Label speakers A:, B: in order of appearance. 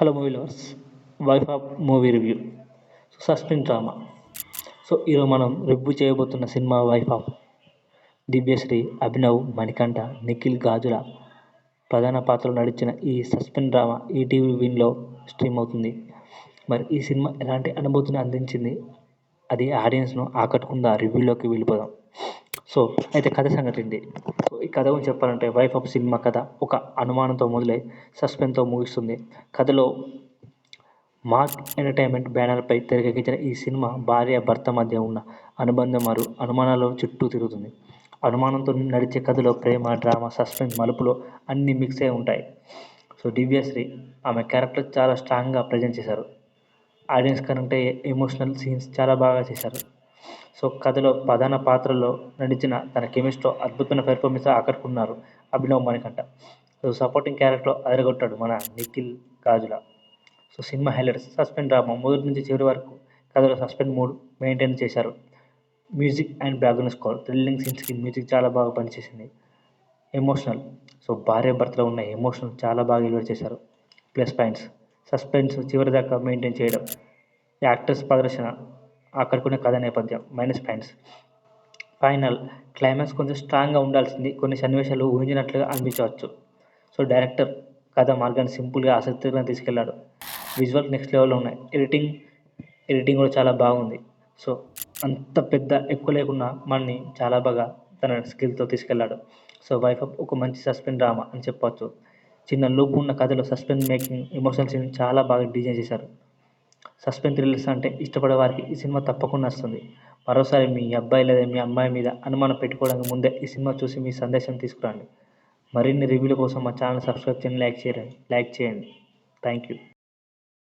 A: Hello movie lovers, wife of movie review. Suspense drama. ఈరోజు మనం review చేయబోతున్న సినిమా వైఫ్ ఆఫ్. దివ్యశ్రీ, అభినవ్, మణికంఠ, నిఖిల్ గాజుల ప్రధాన పాత్రలో నడిచిన ఈ సస్పెన్స్ డ్రామా ఈటీవీ విన్లో స్ట్రీమ్ అవుతుంది. మరి ఈ సినిమా ఎలాంటి అనుభూతిని అందించింది, అది ఆడియన్స్ను ఆకట్టుకుందా? రివ్యూలోకి వెళ్ళిపోదాం. అయితే కథ సంగతి ఏంటి? ఈ కథ గురించి చెప్పాలంటే, వైఫ్ ఆఫ్ సినిమా కథ ఒక అనుమానంతో మొదలై సస్పెన్స్తో ముగుస్తుంది. కథలో మార్క్ ఎంటర్టైన్మెంట్ బ్యానర్పై తెరకెక్కించిన ఈ సినిమా భార్య భర్త మధ్య ఉన్న అనుబంధం మరియు అనుమానాల చుట్టూ తిరుగుతుంది. అనుమానంతో నడిచే కథలో ప్రేమ, డ్రామా, సస్పెన్స్ మలుపులో అన్నీ మిక్స్ అయి ఉంటాయి. దివ్యశ్రీ, ఆమె క్యారెక్టర్ చాలా స్ట్రాంగ్గా ప్రజెంట్ చేశారు. ఆడియన్స్ కనెక్ట్ అయ్యే ఎమోషనల్ సీన్స్ చాలా బాగా చేశారు. కథలో ప్రధాన పాత్రలో నడిచిన తన కెమిస్ట్రీతో అద్భుతమైన పెర్ఫార్మెన్స్ ఆకట్టుకున్నారు అభినవ్, మణికంఠ. సపోర్టింగ్ క్యారెక్టర్ అదరగొట్టాడు మన నిఖిల్ గాజుల. సినిమా హైలైట్స్: సస్పెన్స్ డ్రామా మొదటి నుంచి చివరి వరకు కథలో సస్పెన్స్ మూడ్ మెయింటైన్ చేశారు. Music and background score, thrilling సీన్స్కి మ్యూజిక్ చాలా బాగా పనిచేసింది. ఎమోషనల్, భార్య భర్తలో ఉన్న ఎమోషనల్ చాలా బాగా ఎలివేట్ చేశారు. ప్లస్ పాయింట్స్: సస్పెన్స్ చివరి దాకా మెయింటైన్ చేయడం, యాక్టర్స్ ప్రదర్శన, ఆకట్టుకునే కథ నేపథ్యం. మైనస్ పాయింట్స్: ఫైనల్ క్లైమాక్స్ కొంచెం స్ట్రాంగ్గా ఉండాల్సింది, కొన్ని సన్నివేశాలు ఊహించినట్లుగా అనిపించవచ్చు. డైరెక్టర్ కథ మార్గాన్ని సింపుల్గా ఆసక్తికరంగా తీసుకెళ్లాడు. విజువల్ నెక్స్ట్ లెవెల్లో ఉన్నాయి. ఎడిటింగ్ కూడా చాలా బాగుంది. అంత పెద్ద ఎక్కువ లేకుండా మనని చాలా బాగా తన స్కిల్తో తీసుకెళ్లాడు. వైఫ్ ఆఫ్ ఒక మంచి సస్పెన్స్ డ్రామా అని చెప్పవచ్చు. చిన్న లూప్ ఉన్న కథలో సస్పెన్స్ మేకింగ్, ఎమోషనల్ సీన్ చాలా బాగా డిజైన్ చేశారు. సస్పెన్స్ థ్రిల్లర్స్ అంటే ఇష్టపడే వారికి ఈ సినిమా తప్పకుండా వస్తుంది. మరోసారి మీ అబ్బాయి లేదా మీ అమ్మాయి మీద అనుమానం పెట్టుకోవడానికి ముందే ఈ సినిమా చూసి మీ సందేశం తీసుకురండి. మరిన్ని రివ్యూల కోసం మా ఛానల్ సబ్స్క్రైబ్ చేయండి, లైక్ చేయండి. Thank you.